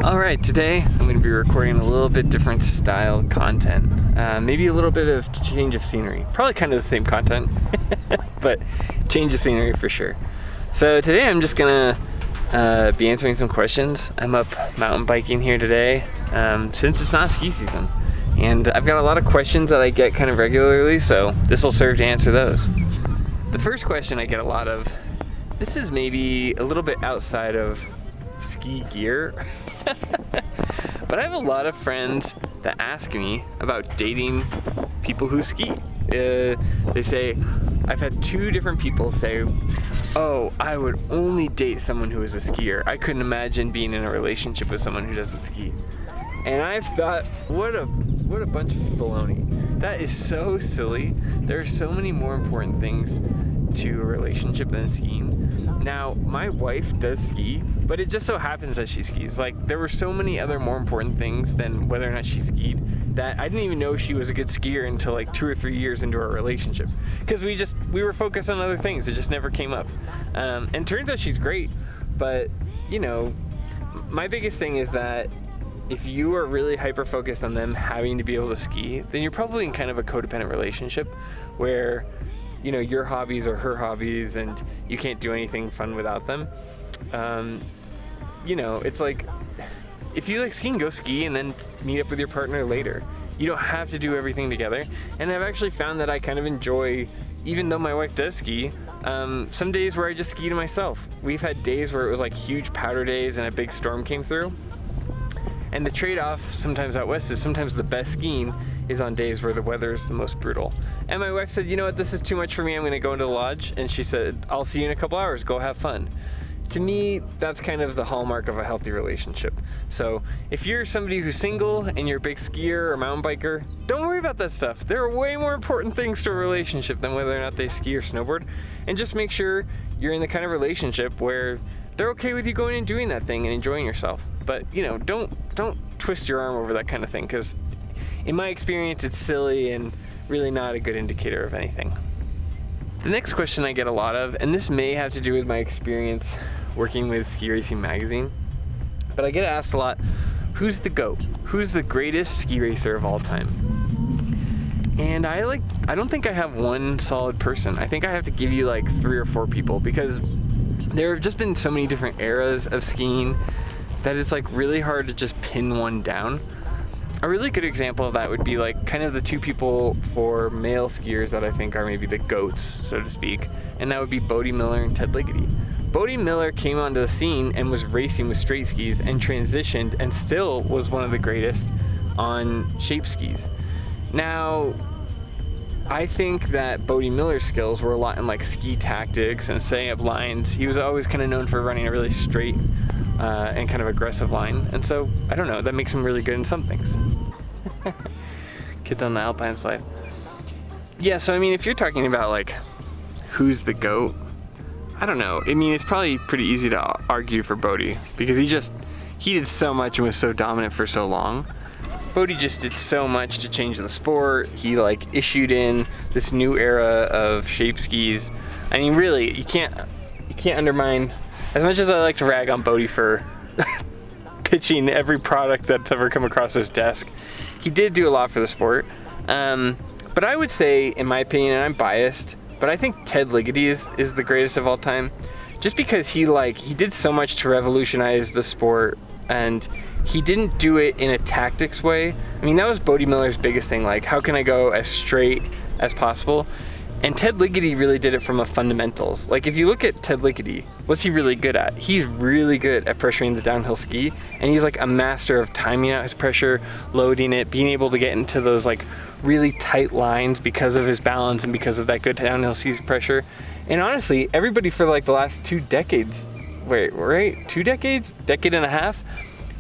Alright, today I'm going to be recording a little bit different style content. Maybe a little bit of change of scenery. Probably kind of the same content, but change of scenery for sure. So today I'm just going to be answering some questions. I'm up mountain biking here today since it's not ski season. And I've got a lot of questions that I get kind of regularly, so this will serve to answer those. The first question I get a lot of, this is maybe a little bit outside of ski gear, but I have a lot of friends that ask me about dating people who ski. They say, I've had 2 different people say, oh, I would only date someone who is a skier. I couldn't imagine being in a relationship with someone who doesn't ski. And I've thought, what a bunch of baloney. That is so silly. There are so many more important things to a relationship than skiing. Now, my wife does ski, but it just so happens that she skis. Like, there were so many other more important things than whether or not she skied that I didn't even know she was a good skier until like 2 or 3 years into our relationship. Because we were focused on other things. It just never came up. And turns out she's great, but, you know, my biggest thing is that if you are really hyper-focused on them having to be able to ski, then you're probably in kind of a codependent relationship where, you know, your hobbies are her hobbies and you can't do anything fun without them. You know, it's like, if you like skiing, go ski and then meet up with your partner later. You don't have to do everything together. And I've actually found that I kind of enjoy, even though my wife does ski, some days where I just ski to myself. We've had days where it was like huge powder days and a big storm came through. And the trade-off sometimes out west is sometimes the best skiing is on days where the weather is the most brutal. And my wife said, you know what, this is too much for me, I'm gonna go into the lodge. And she said, I'll see you in a couple hours, go have fun. To me, that's kind of the hallmark of a healthy relationship. So if you're somebody who's single and you're a big skier or mountain biker, don't worry about that stuff. There are way more important things to a relationship than whether or not they ski or snowboard. And just make sure you're in the kind of relationship where they're okay with you going and doing that thing and enjoying yourself. But, you know, don't twist your arm over that kind of thing, because in my experience, it's silly and really not a good indicator of anything. The next question I get a lot of, and this may have to do with my experience working with Ski Racing Magazine, but I get asked a lot, who's the GOAT? Who's the greatest ski racer of all time? And I don't think I have one solid person. I think I have to give you like 3 or 4 people, because there have just been so many different eras of skiing that it's like really hard to just pin one down. A really good example of that would be like kind of the 2 people for male skiers that I think are maybe the GOATs, so to speak, and that would be Bode Miller and Ted Ligety. Bode Miller came onto the scene and was racing with straight skis and transitioned and still was one of the greatest on shape skis. Now, I think that Bode Miller's skills were a lot in like ski tactics and setting up lines. He was always kind of known for running a really straight and kind of aggressive line. And so, I don't know, that makes him really good in some things. Kids on the alpine slide. Yeah, so I mean, if you're talking about like, who's the GOAT? I don't know. I mean, it's probably pretty easy to argue for Bode, because he did so much and was so dominant for so long. Bode just did so much to change the sport. He like issued in this new era of shape skis. I mean, really, you can't undermine. As much as I like to rag on Bode for pitching every product that's ever come across his desk, he did do a lot for the sport. But I would say, in my opinion, and I'm biased, but I think Ted Ligety is the greatest of all time, just because he did so much to revolutionize the sport, and he didn't do it in a tactics way. I mean, that was Bode Miller's biggest thing, like, how can I go as straight as possible? And Ted Ligety really did it from the fundamentals. Like, if you look at Ted Ligety, what's he really good at? He's really good at pressuring the downhill ski, and he's like a master of timing out his pressure, loading it, being able to get into those like really tight lines because of his balance and because of that good downhill ski pressure. And honestly, everybody for like the last 2 decades, decade and a half,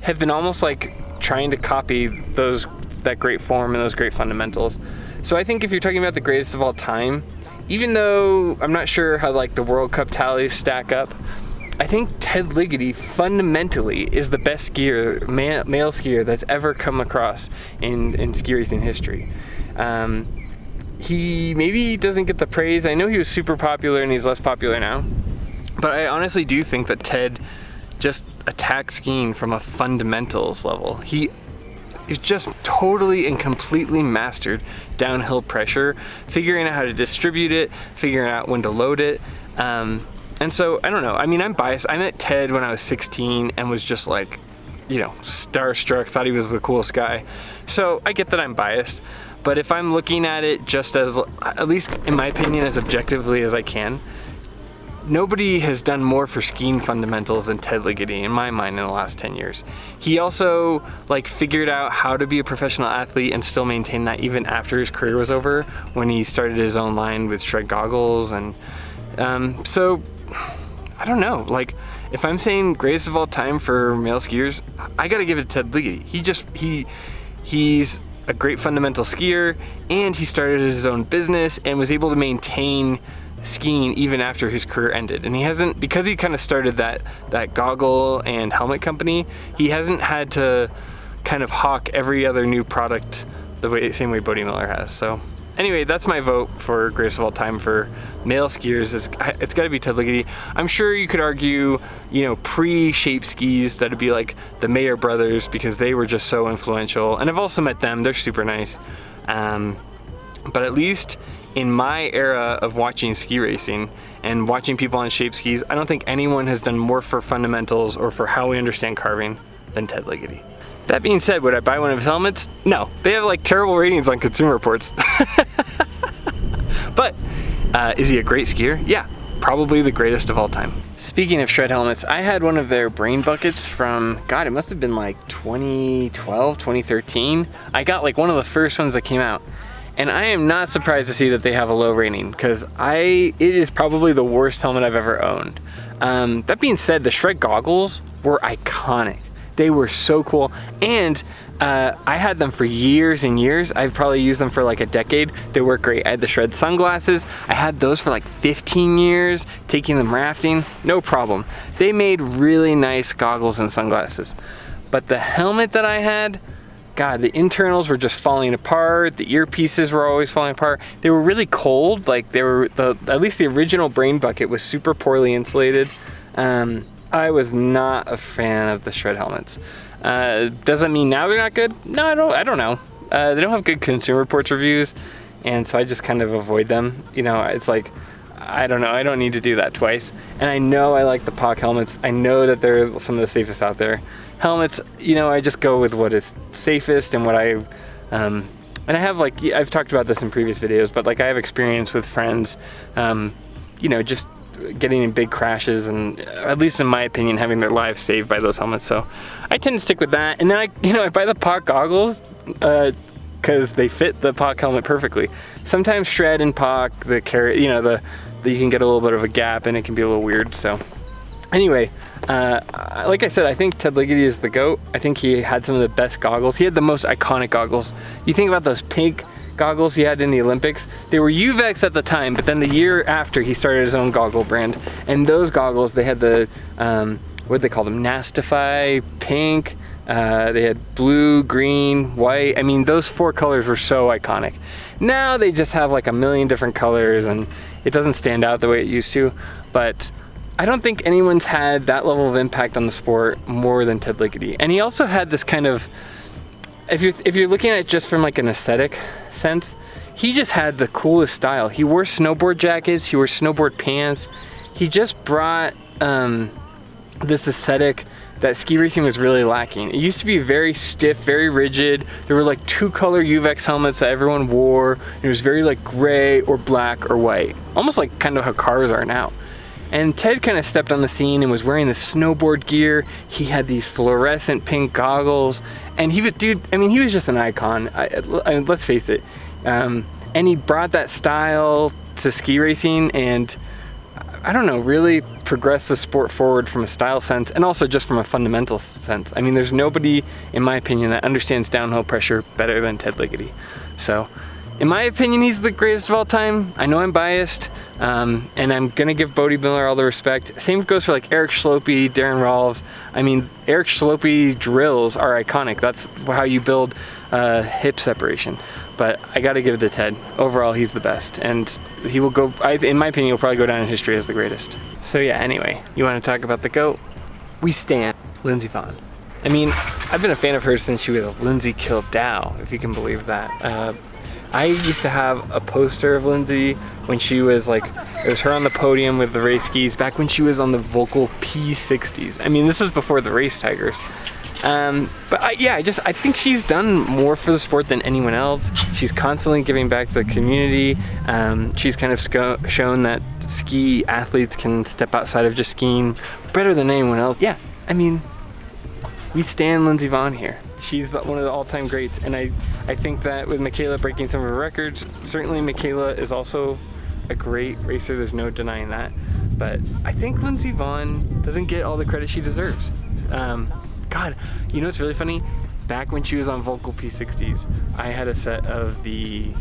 have been almost like trying to copy that great form and those great fundamentals. So I think if you're talking about the greatest of all time, even though I'm not sure how like the World Cup tallies stack up, I think Ted Ligety fundamentally is the best skier, male skier that's ever come across in ski racing history. he maybe doesn't get the praise. I know he was super popular and he's less popular now, but I honestly do think that Ted just attacked skiing from a fundamentals level. He is just totally and completely mastered downhill pressure, figuring out how to distribute it, figuring out when to load it. And so, I don't know, I mean, I'm biased. I met Ted when I was 16 and was just like, you know, starstruck, thought he was the coolest guy. So I get that I'm biased, but if I'm looking at it just as, at least in my opinion, as objectively as I can, nobody has done more for skiing fundamentals than Ted Ligety in my mind in the last 10 years. He also like figured out how to be a professional athlete and still maintain that even after his career was over, when he started his own line with Shred goggles. And so I don't know, like if I'm saying greatest of all time for male skiers, I gotta give it to Ted Ligety. He's a great fundamental skier, and he started his own business and was able to maintain skiing even after his career ended. And he hasn't, because he kind of started that goggle and helmet company, he hasn't had to kind of hawk every other new product the same way Bodie Miller has. So anyway, that's my vote for greatest of all time for male skiers. It's got to be Ted Ligety. I'm sure you could argue, you know, pre-shape skis, that'd be like the Mayer brothers, because they were just so influential. And I've also met them, they're super nice. But at least in my era of watching ski racing and watching people on shape skis, I don't think anyone has done more for fundamentals or for how we understand carving than Ted Ligety. That being said, would I buy one of his helmets? No, they have like terrible ratings on Consumer Reports. But is he a great skier? Yeah, probably the greatest of all time. Speaking of Shred helmets, I had one of their brain buckets from, God, it must have been like 2012, 2013. I got like one of the first ones that came out. And I am not surprised to see that they have a low rating, because it is probably the worst helmet I've ever owned. That being said, the Shred goggles were iconic. They were so cool, and I had them for years and years. I've probably used them for like a decade. They work great. I had the Shred sunglasses. I had those for like 15 years, taking them rafting, no problem. They made really nice goggles and sunglasses. But the helmet that I had, God, the internals were just falling apart. The earpieces were always falling apart. They were really cold. Like at least the original brain bucket was super poorly insulated. I was not a fan of the Shred helmets. Does that mean now they're not good? No, I don't know. They don't have good Consumer Reports reviews, and so I just kind of avoid them. You know, it's like, I don't know, I don't need to do that twice. And I know I like the POC helmets. I know that they're some of the safest out there. Helmets, you know, I just go with what is safest and what and I have, like, I've talked about this in previous videos, but like I have experience with friends, you know, just getting in big crashes and, at least in my opinion, having their lives saved by those helmets. So I tend to stick with that. And then I buy the POC goggles because they fit the POC helmet perfectly. Sometimes Shred and POC, you know, you can get a little bit of a gap and it can be a little weird. So anyway, like I said, I think Ted Ligety is the GOAT. I think he had some of the best goggles. He had the most iconic goggles. You think about those pink goggles he had in the Olympics. They were Uvex at the time, but then the year after he started his own goggle brand. And those goggles, they had the, what did they call them? Nastify, pink, they had blue, green, white. I mean, those 4 colors were so iconic. Now they just have like a million different colors and it doesn't stand out the way it used to. But I don't think anyone's had that level of impact on the sport more than Ted Ligety. And he also had this kind of, if you're looking at it just from like an aesthetic sense, he just had the coolest style. He wore snowboard jackets, he wore snowboard pants. He just brought this aesthetic that ski racing was really lacking. It used to be very stiff, very rigid. There were like 2-color Uvex helmets that everyone wore. It was very like gray or black or white, almost like kind of how cars are now. And Ted kind of stepped on the scene and was wearing the snowboard gear. He had these fluorescent pink goggles, and he was just an icon. Let's face it. And he brought that style to ski racing, and I don't know, really progressed the sport forward from a style sense and also just from a fundamental sense. I mean, there's nobody, in my opinion, that understands downhill pressure better than Ted Ligety. So, in my opinion, he's the greatest of all time. I know I'm biased, and I'm gonna give Bodie Miller all the respect. Same goes for like Eric Schlopey, Darren Rolfs. I mean, Eric Schlopey drills are iconic. That's how you build hip separation. but I gotta give it to Ted. Overall, he's the best, and he will go, in my opinion, he'll probably go down in history as the greatest. So yeah, anyway, you wanna talk about the GOAT? We stand Lindsey Vonn. I mean, I've been a fan of hers since she was Lindsay Kildau, if you can believe that. I used to have a poster of Lindsay when she was like, it was her on the podium with the race skis back when she was on the Volcal P60s. I mean, this was before the race tigers. But I think she's done more for the sport than anyone else. She's constantly giving back to the community. She's kind of shown that ski athletes can step outside of just skiing better than anyone else. Yeah, I mean, we stand Lindsey Vonn here. She's one of the all-time greats, and I think that with Michaela breaking some of her records, certainly Michaela is also a great racer, there's no denying that. But I think Lindsey Vonn doesn't get all the credit she deserves. God, you know what's really funny? Back when she was on Volcal P60s, I had a set of the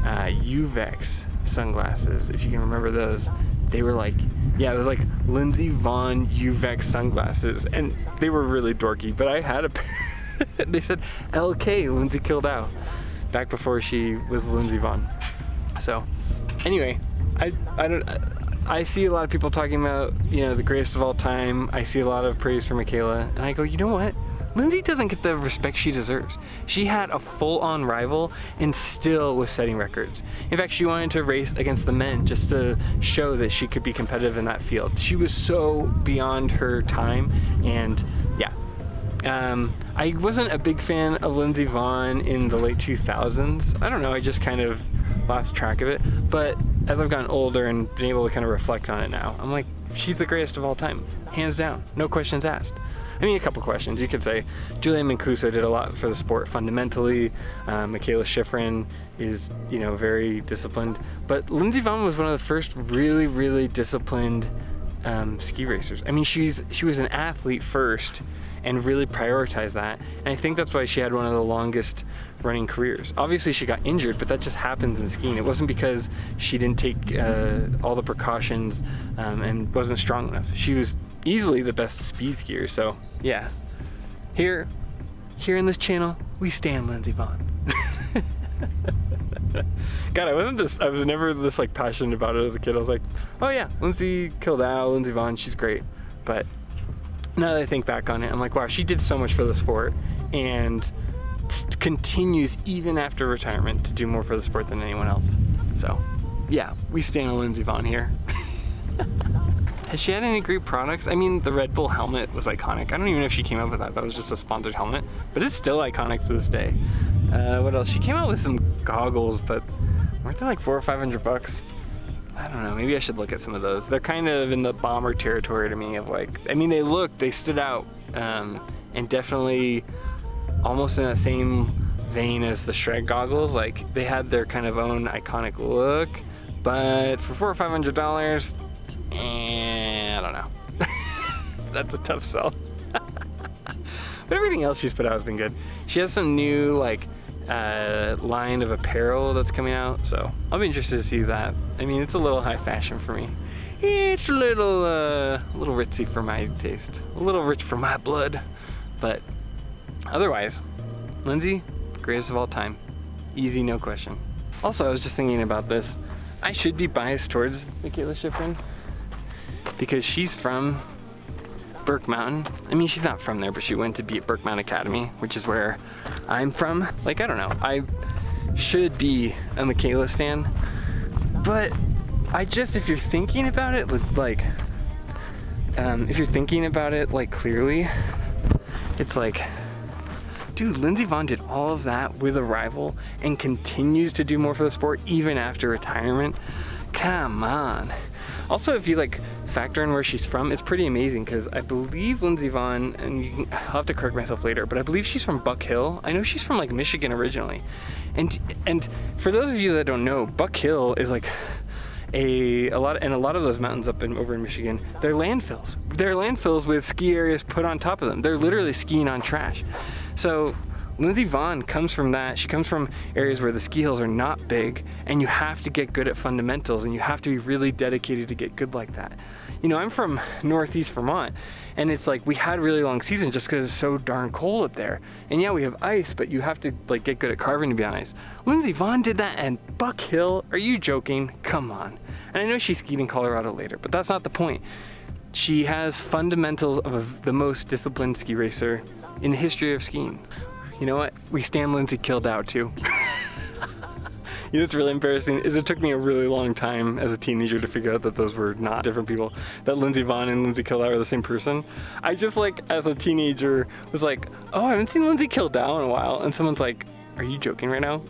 UVEX sunglasses, if you can remember those. They were like, yeah, it was like Lindsey Vonn UVEX sunglasses, and they were really dorky, but I had a pair. They said LK, Lindsay Kildau, back before she was Lindsey Vonn. So anyway, I see a lot of people talking about, you know, the greatest of all time. I see a lot of praise for Michaela, and I go, you know what? Lindsay doesn't get the respect she deserves. She had a full-on rival and still was setting records. In fact, she wanted to race against the men just to show that she could be competitive in that field. She was so beyond her time, and yeah. I wasn't a big fan of Lindsey Vonn in the late 2000s. I don't know, I just kind of lost track of it. But as I've gotten older and been able to kind of reflect on it now, I'm like, she's the greatest of all time, hands down, no questions asked. I mean, a couple questions. You could say Julia Mancuso did a lot for the sport fundamentally. Michaela Schifrin is, you know, very disciplined. But Lindsey Vonn was one of the first really, really disciplined ski racers. I mean, she was an athlete first and really prioritized that. And I think that's why she had one of the longest running careers. Obviously she got injured, but that just happens in skiing. It wasn't because she didn't take all the precautions and wasn't strong enough. She was easily the best speed skier. So yeah, here in this channel, we stand Lindsey Vonn. God, I was never this like passionate about it as a kid. I was like, oh yeah, Lindsay Kildau, Lindsey Vonn, she's great. But now that I think back on it, I'm like, wow, she did so much for the sport and continues even after retirement to do more for the sport than anyone else. So yeah, we stand Lindsey Vonn here. Has she had any great products? I mean, the Red Bull helmet was iconic. I don't even know if she came up with that. That was just a sponsored helmet, but it's still iconic to this day. What else? She came out with some goggles, but weren't they like $400 or $500? I don't know, maybe I should look at some of those. They're kind of in the bomber territory to me of like, I mean, they stood out, and definitely almost in that same vein as the Shred goggles. Like, they had their kind of own iconic look, but for $400 or $500, I don't know. That's a tough sell. But everything else she's put out has been good. She has some new like line of apparel that's coming out, so I'll be interested to see that. I mean, it's a little high fashion for me. It's a little ritzy for my taste, a little rich for my blood, but otherwise, Lindsay, greatest of all time, easy, no question. Also, I was just thinking about this. I should be biased towards Michaela Schifrin because she's from Burke Mountain. I mean, she's not from there, but she went to be at Burke Mountain Academy, which is where I'm from. Like, I don't know, I should be a Michaela stan, but I just, if you're thinking about it, like, clearly, it's like, dude, Lindsey Vonn did all of that with a rival and continues to do more for the sport even after retirement. Come on. Also, if you like factor in where she's from, it's pretty amazing because I believe Lindsey Vonn, and I'll have to correct myself later, but I believe she's from Buck Hill. I know she's from like Michigan originally. And for those of you that don't know, Buck Hill is like a lot of those mountains over in Michigan, they're landfills. They're landfills with ski areas put on top of them. They're literally skiing on trash. So Lindsey Vonn comes from that. She comes from areas where the ski hills are not big, and you have to get good at fundamentals, and you have to be really dedicated to get good like that. You know, I'm from Northeast Vermont, and it's like we had really long seasons just because it's so darn cold up there. And yeah, we have ice, but you have to like get good at carving to be on ice. Lindsey Vonn did that at Buck Hill. Are you joking? Come on. And I know she skied in Colorado later, but that's not the point. She has fundamentals of the most disciplined ski racer in the history of skiing. You know what? We stand Lindsey Kildau too. You know what's really embarrassing is it took me a really long time as a teenager to figure out that those were not different people, that Lindsey Vonn and Lindsey Kildau are the same person. I just like, as a teenager, was like, oh, I haven't seen Lindsey Kildau in a while, and someone's like, are you joking right now?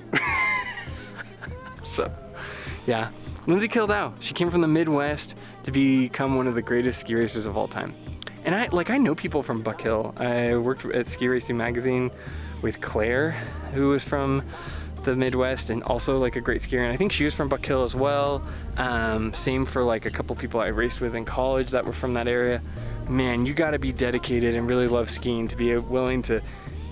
So, yeah, Lindsey Kildau, she came from the Midwest to become one of the greatest ski racers of all time. And I know people from Buck Hill. I worked at Ski Racing Magazine with Claire, who was from the Midwest and also like a great skier, and I think she was from Buck Hill as well. Same for like a couple people I raced with in college that were from that area. Man, you gotta be dedicated and really love skiing to be willing to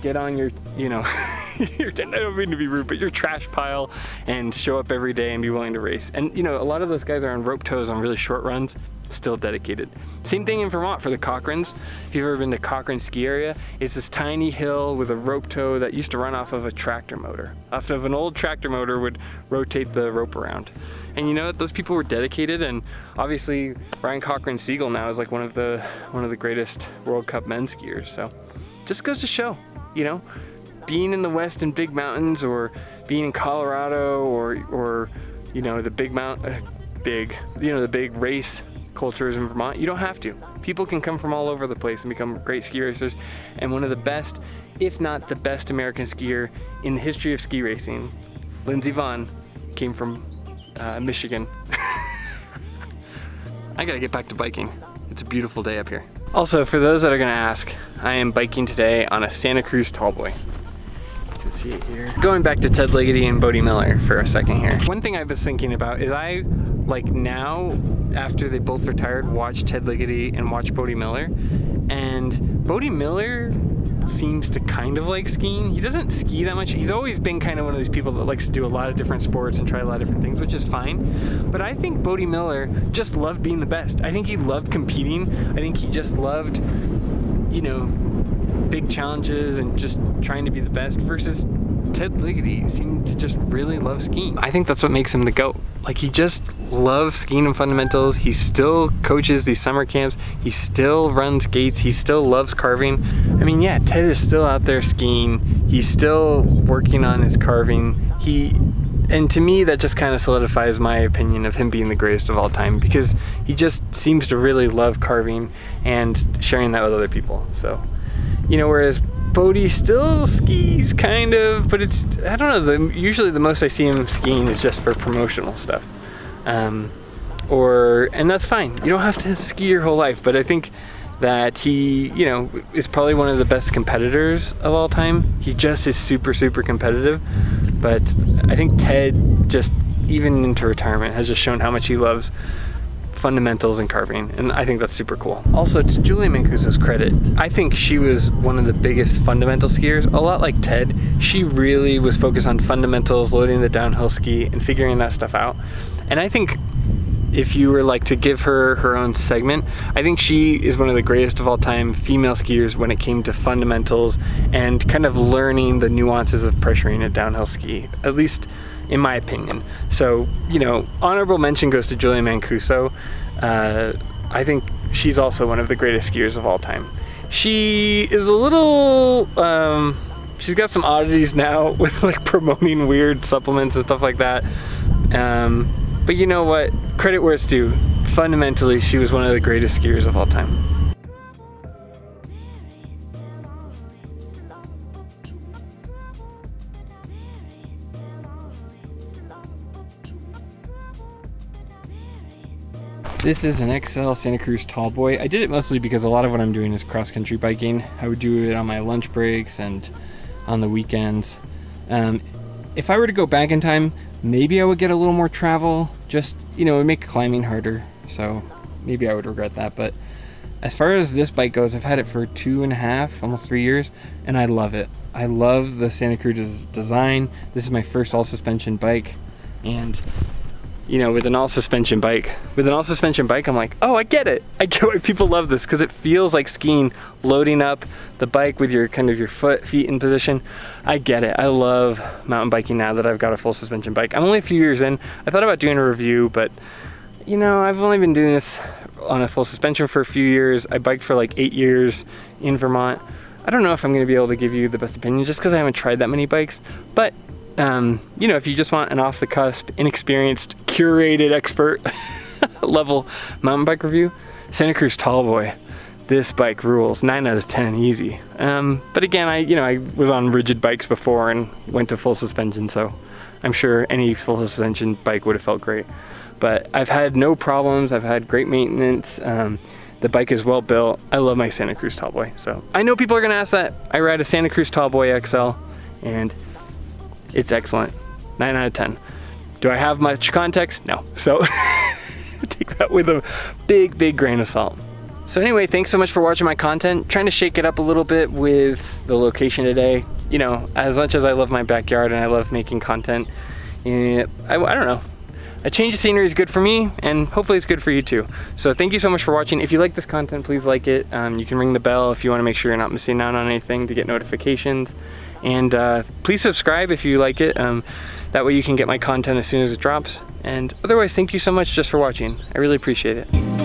get on your, you know, I don't mean to be rude, but your trash pile and show up every day and be willing to race. And you know, a lot of those guys are on rope toes on really short runs, still dedicated. Same thing in Vermont for the Cochrans. If you've ever been to Cochrane ski area, it's this tiny hill with a rope tow that used to run off of a tractor motor. Off of an old tractor motor would rotate the rope around. And you know what? Those people were dedicated, and obviously Ryan Cochran-Siegel now is like one of the greatest World Cup men's skiers. So just goes to show, you know, being in the West in big mountains, or being in Colorado, or you know, the big the big race cultures in Vermont, you don't have to. People can come from all over the place and become great ski racers. And one of the best, if not the best American skier in the history of ski racing, Lindsey Vonn, came from Michigan. I gotta get back to biking. It's a beautiful day up here. Also, for those that are gonna ask, I am biking today on a Santa Cruz Tallboy. You can see it here. Going back to Ted Ligety and Bodie Miller for a second here. One thing I've been thinking about is I, like now, after they both retired, watch Ted Ligety and watch Bodie Miller. And Bodie Miller seems to kind of like skiing. He doesn't ski that much. He's always been kind of one of these people that likes to do a lot of different sports and try a lot of different things, which is fine. But I think Bodie Miller just loved being the best. I think he loved competing. I think he just loved, you know, big challenges and just trying to be the best, versus Ted Ligety seemed to just really love skiing. I think that's what makes him the GOAT. Like, he just loves skiing and fundamentals. He still coaches these summer camps. He still runs gates. He still loves carving. I mean, yeah, Ted is still out there skiing. He's still working on his carving. And to me, that just kind of solidifies my opinion of him being the greatest of all time, because he just seems to really love carving and sharing that with other people. So, you know, whereas Bodie still skis kind of, but it's, I don't know, usually the most I see him skiing is just for promotional stuff. And that's fine. You don't have to ski your whole life, but I think that he, you know, is probably one of the best competitors of all time. He just is super, super competitive. But I think Ted, just even into retirement, has just shown how much he loves fundamentals and carving, and I think that's super cool. Also, to Julie Mancuso's credit, I think she was one of the biggest fundamental skiers. A lot like Ted, she really was focused on fundamentals, loading the downhill ski, and figuring that stuff out. And I think if you were like to give her her own segment, I think she is one of the greatest of all time female skiers when it came to fundamentals and kind of learning the nuances of pressuring a downhill ski, at least in my opinion. So, you know, honorable mention goes to Julia Mancuso. I think she's also one of the greatest skiers of all time. She is a little, she's got some oddities now with like promoting weird supplements and stuff like that. But you know what? Credit where it's due. Fundamentally, she was one of the greatest skiers of all time. This is an XL Santa Cruz Tallboy. I did it mostly because a lot of what I'm doing is cross-country biking. I would do it on my lunch breaks and on the weekends. If I were to go back in time, maybe I would get a little more travel. Just, you know, it would make climbing harder. So maybe I would regret that. But as far as this bike goes, I've had it for 2.5, almost 3 years, and I love it. I love the Santa Cruz design. This is my first all-suspension bike, and you know, with an all suspension bike. With an all suspension bike, I'm like, oh, I get it. I get why people love this, because it feels like skiing, loading up the bike with your kind of your feet in position. I get it. I love mountain biking now that I've got a full suspension bike. I'm only a few years in. I thought about doing a review, but you know, I've only been doing this on a full suspension for a few years. I biked for like 8 years in Vermont. I don't know if I'm going to be able to give you the best opinion just because I haven't tried that many bikes, but you know, if you just want an off-the-cusp, inexperienced, curated, expert level mountain bike review, Santa Cruz Tallboy. This bike rules. 9 out of 10, easy. But again, I was on rigid bikes before and went to full suspension, so I'm sure any full suspension bike would have felt great. But I've had no problems. I've had great maintenance. The bike is well built. I love my Santa Cruz Tallboy. So I know people are gonna ask that. I ride a Santa Cruz Tallboy XL, and it's excellent. 9 out of 10. Do I have much context? No. So take that with a big, big grain of salt. So anyway, thanks so much for watching my content. Trying to shake it up a little bit with the location today. You know, as much as I love my backyard and I love making content, I don't know. A change of scenery is good for me, and hopefully it's good for you too. So thank you so much for watching. If you like this content, please like it. You can ring the bell if you want to make sure you're not missing out on anything to get notifications. And please subscribe if you like it. That way you can get my content as soon as it drops. And otherwise, thank you so much just for watching. I really appreciate it.